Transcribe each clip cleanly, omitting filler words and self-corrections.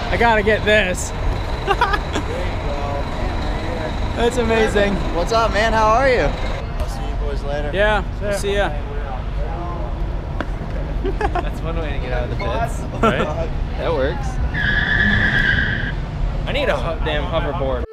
I gotta get this. That's amazing. What's up, man? How are you? I'll see you boys later. Yeah, see ya. That's one way to get out of the pits, right? That works. I need a damn hoverboard.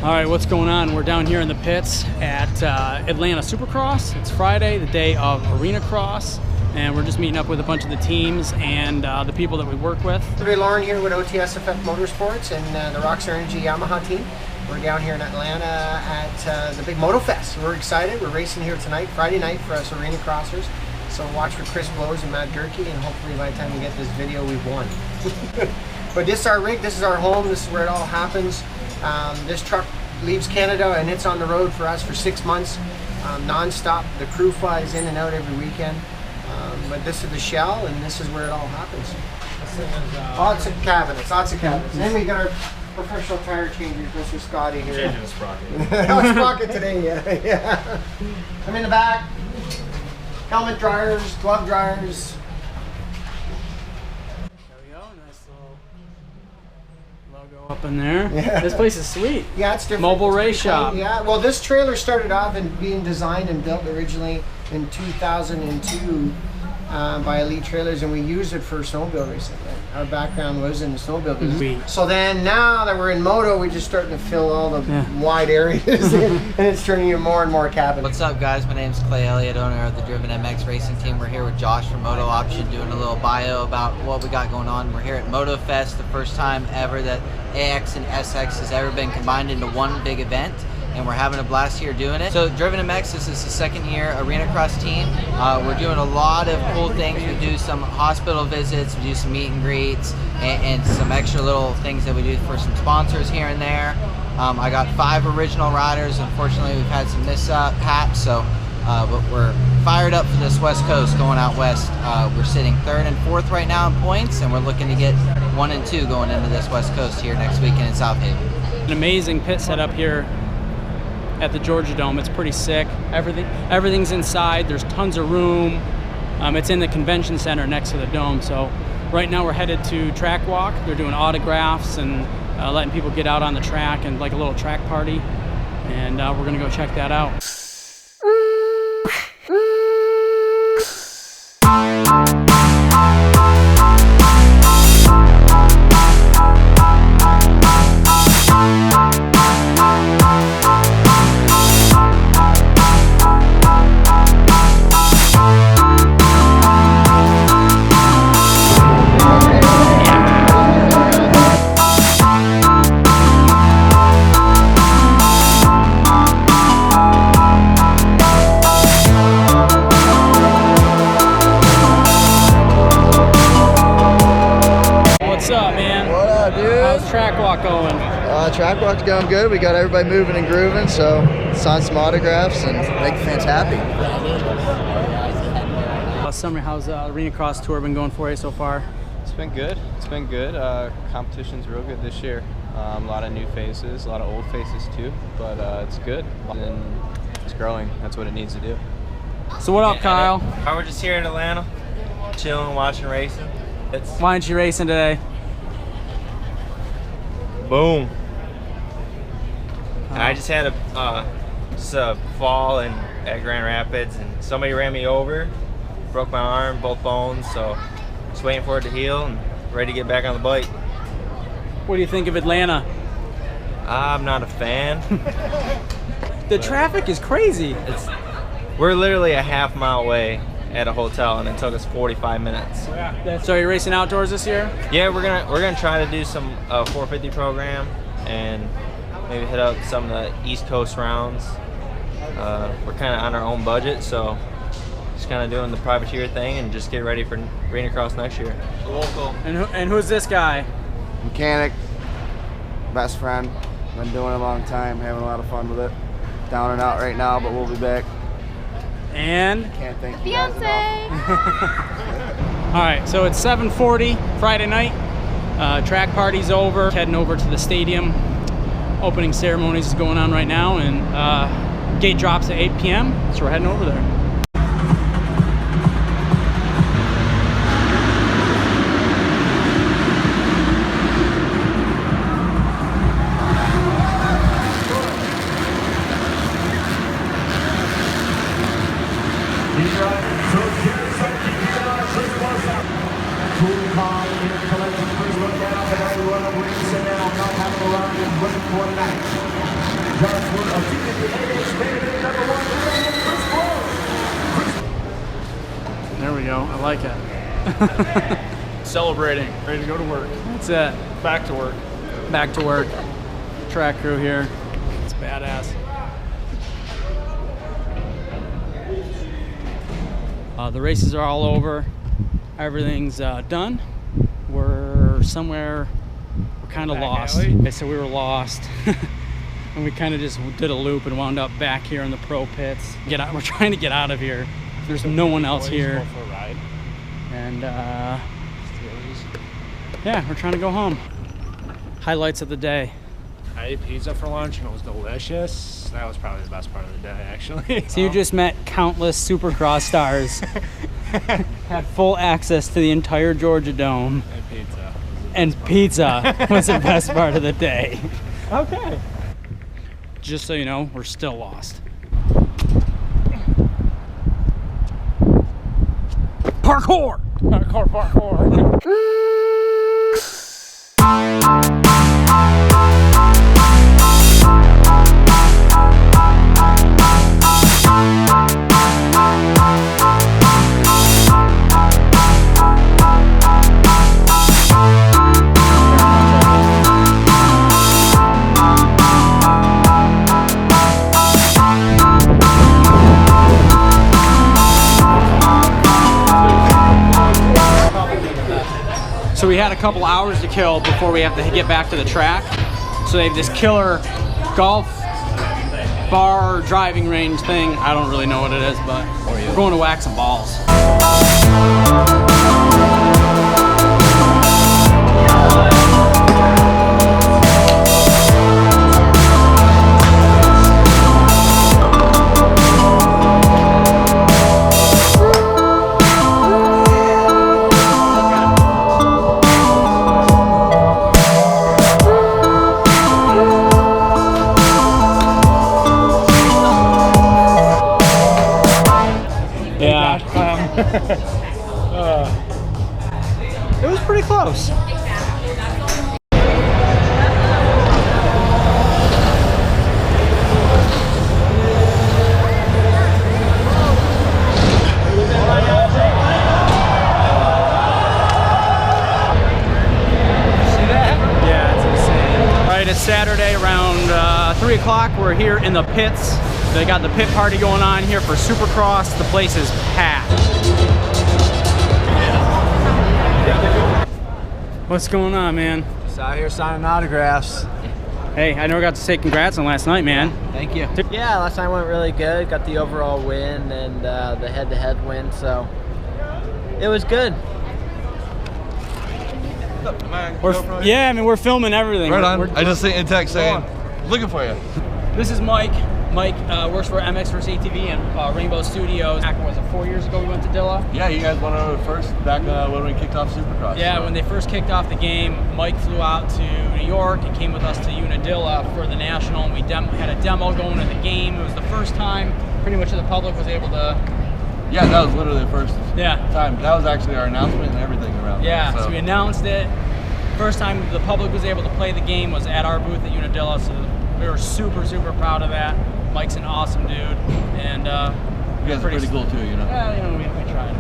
All right, what's going on? We're down here in the pits at Atlanta Supercross. It's Friday, the day of Arenacross, and we're just meeting up with a bunch of the teams and the people that we work with. Today, Lauren here with OTSFF Motorsports and the Rockstar Energy Yamaha team. We're down here in Atlanta at the big Motofest. We're excited. We're racing here tonight, Friday night for us Arena Crossers. So watch for Chris Blows and Matt Durkee, and hopefully by the time we get this video, we've won. But this is our rig, this is our home, this is where it all happens. This truck leaves Canada and it's on the road for us for 6 months, non-stop. The crew flies in and out every weekend. But this is the shell, and this is where it all happens. Lots of cabinets, lots of cabinets. And then we got our professional tire changers, Mr. Scotty here. Changing the sprocket. Oh, sprocket today, yeah. I'm in the back. Helmet dryers, glove dryers. There we go, nice little logo up in there. Yeah. This place is sweet. Yeah, it's different. Mobile It's race pretty cool. shop. Yeah, well, this trailer started off and being designed and built originally in 2002 by Elite Trailers, and we used it for snowmobile racing. Our background was in the snowmobile business. So then now that we're in moto, we're just starting to fill all the wide areas and it's turning into more and more cabins. What's up, guys? My name's Clay Elliott, owner of the Driven MX Racing Team. We're here with Josh from MotoOption doing a little bio about what we got going on. We're here at Motofest, the first time ever that AX and SX has ever been combined into one big event, and we're having a blast here doing it. So Driven MX, this is the second year Arenacross team. We're doing a lot of cool things. We do some hospital visits, we do some meet and greets, and some extra little things that we do for some sponsors here and there. I got 5 original riders. Unfortunately, we've had some mishaps, so but we're fired up for this West Coast going out west. We're sitting 3rd and 4th right now in points, and we're looking to get 1 and 2 going into this West Coast here next weekend in South Haven. An amazing pit setup here at the Georgia Dome. It's pretty sick. Everything's inside. There's tons of room. It's in the convention center next to the dome. So right now we're headed to Track Walk. They're doing autographs and letting people get out on the track and like a little track party. And we're gonna go check that out. Track walk going? Track walk's going good. We got everybody moving and grooving, so sign some autographs and make the fans happy. Summer, how's the Arenacross tour been going for you so far? It's been good. It's been good. Competition's real good this year. A lot of new faces, a lot of old faces too, but it's good. And it's growing. That's what it needs to do. So what up, Kyle? We're just here in Atlanta, chilling, watching racing. Why aren't you racing today? Boom. I just had a fall at Grand Rapids, and somebody ran me over, broke my arm, both bones, so just waiting for it to heal and ready to get back on the bike. What do you think of Atlanta? I'm not a fan. The traffic is crazy. We're literally a half-mile away at a hotel, and it took us 45 minutes. So you're racing outdoors this year? Yeah, we're gonna try to do some 450 program and maybe hit up some of the East Coast rounds. We're kind of on our own budget, so just kind of doing the privateer thing and just get ready for Arenacross next year. Local. And who's this guy? Mechanic, best friend. Been doing it a long time, having a lot of fun with it. Down and out right now, but we'll be back. And can't thank you guys enough. All right, so it's 7:40 Friday night. Track party's over. Heading over to the stadium. Opening ceremonies is going on right now, and gate drops at 8 p.m. So we're heading over there. There we go. I like it. Celebrating, ready to go to work. That's it. Back to work. Back to work. Track crew here. It's badass. The races are all over. Everything's done. We're somewhere. We're kind of lost. They said we were lost. And we kind of just did a loop and wound up back here in the pro pits. Get out. We're trying to get out of here. There's no one else here. Go for a ride. And yeah, we're trying to go home. Highlights of the day. I ate pizza for lunch and it was delicious. That was probably the best part of the day, actually. So you just met countless Supercross stars. Had full access to the entire Georgia Dome. And pizza. And pizza was the best part of the day. Okay. Just so you know, we're still lost. Parkour! Parkour, parkour. So we had a couple hours to kill before we have to get back to the track. So they have this killer golf bar driving range thing. I don't really know what it is, but we're going to whack some balls. It was pretty close. It's Saturday around 3 o'clock. We're here in the pits. They got the pit party going on here for Supercross. The place is packed. What's going on, man? Just out here signing autographs. Hey, I never got to say congrats on last night, man. Thank you. Yeah, last night went really good. Got the overall win and the head-to-head win, so it was good. Yeah, I mean, we're filming everything. Right on. I just sent you a text saying, looking for you. This is Mike. Mike works for MX vs. ATV and Rainbow Studios. Back, was it 4 years ago we went to Dilla? Yeah, you guys went over first back when we kicked off Supercross. Yeah, so. When they first kicked off the game, Mike flew out to New York and came with us to Unadilla for the National, and we had a demo going at the game. It was the first time pretty much the public was able to... Yeah, that was literally the first time. That was actually our announcement and everything around Yeah, there, so we announced it. First time the public was able to play the game was at our booth at Unadilla, so we were super, super proud of that. Mike's an awesome dude, and you guys are pretty cool too, you know. Yeah, you know, we tried.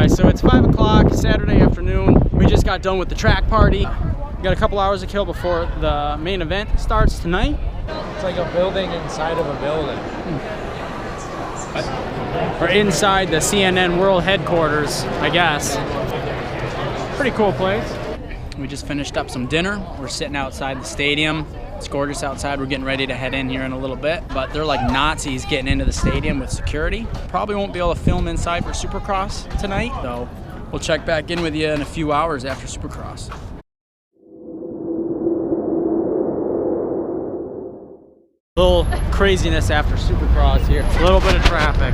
So it's 5 o'clock Saturday afternoon. We just got done with the track party. We got a couple hours to kill before the main event starts tonight. It's like a building inside of a building. Or inside the CNN World Headquarters, I guess. Pretty cool place. We just finished up some dinner. We're sitting outside the stadium. It's gorgeous outside. We're getting ready to head in here in a little bit, but they're like Nazis getting into the stadium with security. Probably won't be able to film inside for Supercross tonight, so we'll check back in with you in a few hours after Supercross. A little craziness after Supercross here. A little bit of traffic.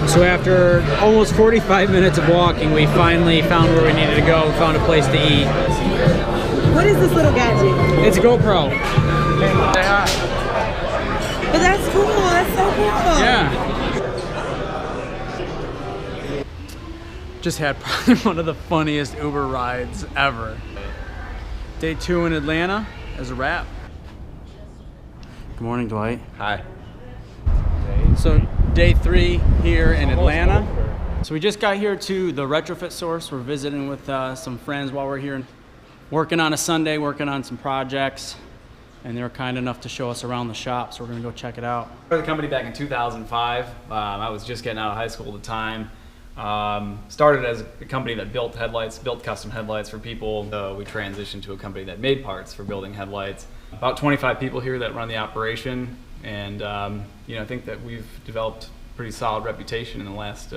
So after almost 45 minutes of walking, we finally found where we needed to go. We found a place to eat. What is this little gadget? It's a GoPro. But that's cool. That's so cool. Yeah. Just had probably one of the funniest Uber rides ever. Day 2 in Atlanta is a wrap. Good morning, Dwight. Hi. So day 3 here in Atlanta. So we just got here to the Retrofit Source. We're visiting with some friends while we're here, working on a Sunday, working on some projects, and they were kind enough to show us around the shop, so we're gonna go check it out. I started the company back in 2005. I was just getting out of high school at the time. Started as a company that built headlights, built custom headlights for people. We transitioned to a company that made parts for building headlights. About 25 people here that run the operation, and you know, I think that we've developed a pretty solid reputation in the last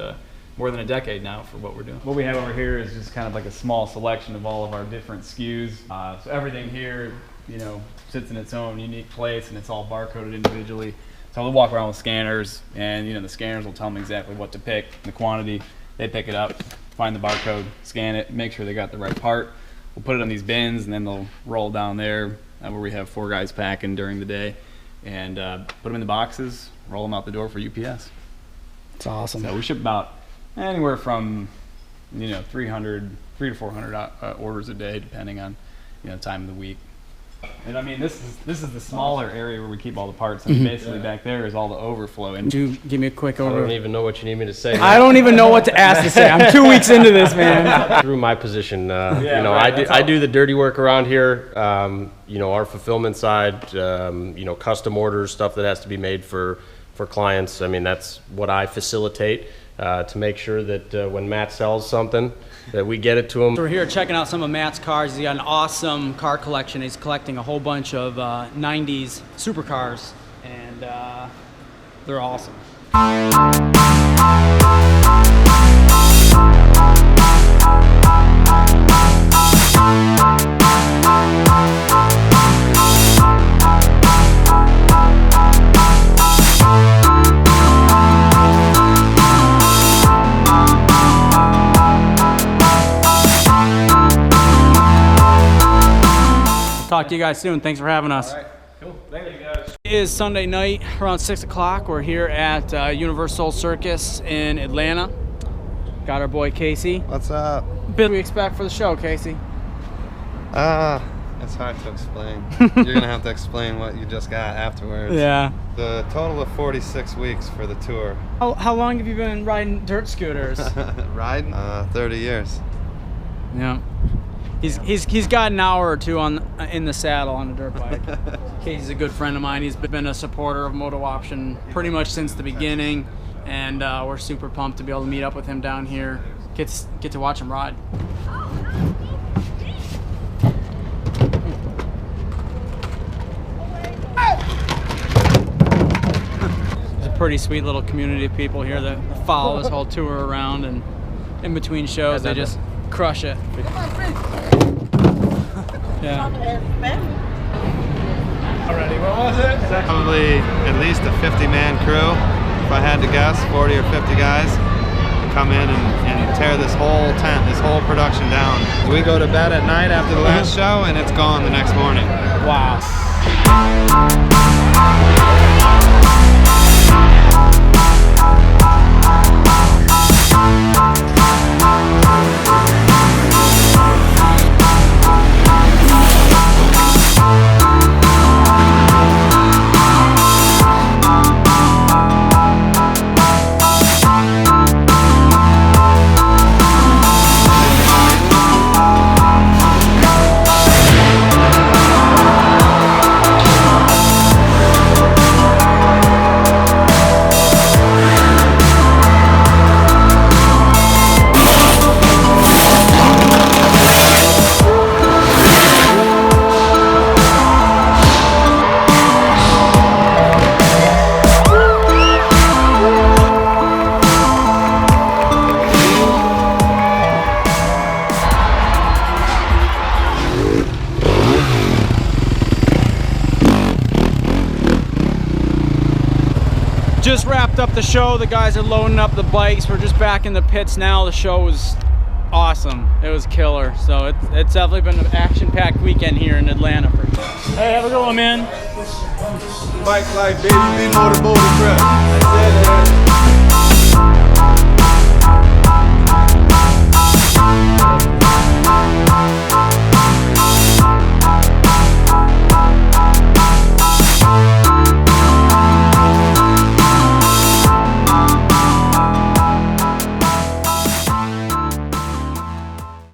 more than a decade now for what we're doing. What we have over here is just kind of like a small selection of all of our different SKUs. So everything here, you know, sits in its own unique place, and it's all barcoded individually. So they'll walk around with scanners, and you know, the scanners will tell them exactly what to pick, the quantity. They pick it up, find the barcode, scan it, make sure they got the right part. We'll put it in these bins, and then they'll roll down there where we have 4 guys packing during the day, and put them in the boxes, roll them out the door for UPS. It's awesome. So we ship about anywhere from, you know, 300 to 400 orders a day, depending on, you know, time of the week. And I mean, this is the smaller area where we keep all the parts, and basically back there is all the overflow. And do give me a quick overview. I don't even know what you need me to say. I don't even know what to ask to say. I'm 2 weeks into this, man. Through my position, you know, I do the dirty work around here. You know, our fulfillment side, you know, custom orders, stuff that has to be made for clients. I mean, that's what I facilitate to make sure that when Matt sells something, that we get it to him. So we're here checking out some of Matt's cars. He's got an awesome car collection. He's collecting a whole bunch of 90s supercars, and they're awesome. Talk to you guys soon. Thanks for having us. All right, cool. Thank you guys. It is Sunday night around 6 o'clock. We're here at Universe Soul Circus in Atlanta. Got our boy Casey. What's up? What do we expect for the show, Casey? It's hard to explain. You're gonna have to explain what you just got afterwards. Yeah. The total of 46 weeks for the tour. How long have you been riding dirt scooters? Riding? 30 years. Yeah. He's got an hour or two in the saddle on a dirt bike. Casey's a good friend of mine. He's been a supporter of MotoOption pretty much since the beginning, and we're super pumped to be able to meet up with him down here. Get to watch him ride. There's a pretty sweet little community of people here that follow this whole tour around, and in between shows they just crush it. Yeah. Already, what was it? Probably at least a 50-man crew, if I had to guess, 40 or 50 guys. Come in and tear this whole tent, this whole production down. We go to bed at night after the last show, and it's gone the next morning. Wow. Just wrapped up the show. The guys are loading up the bikes. We're just back in the pits now. The show was awesome. It was killer. So it's definitely been an action-packed weekend here in Atlanta for sure. Hey, have a good one, man. Bike life, baby. Be motor crap.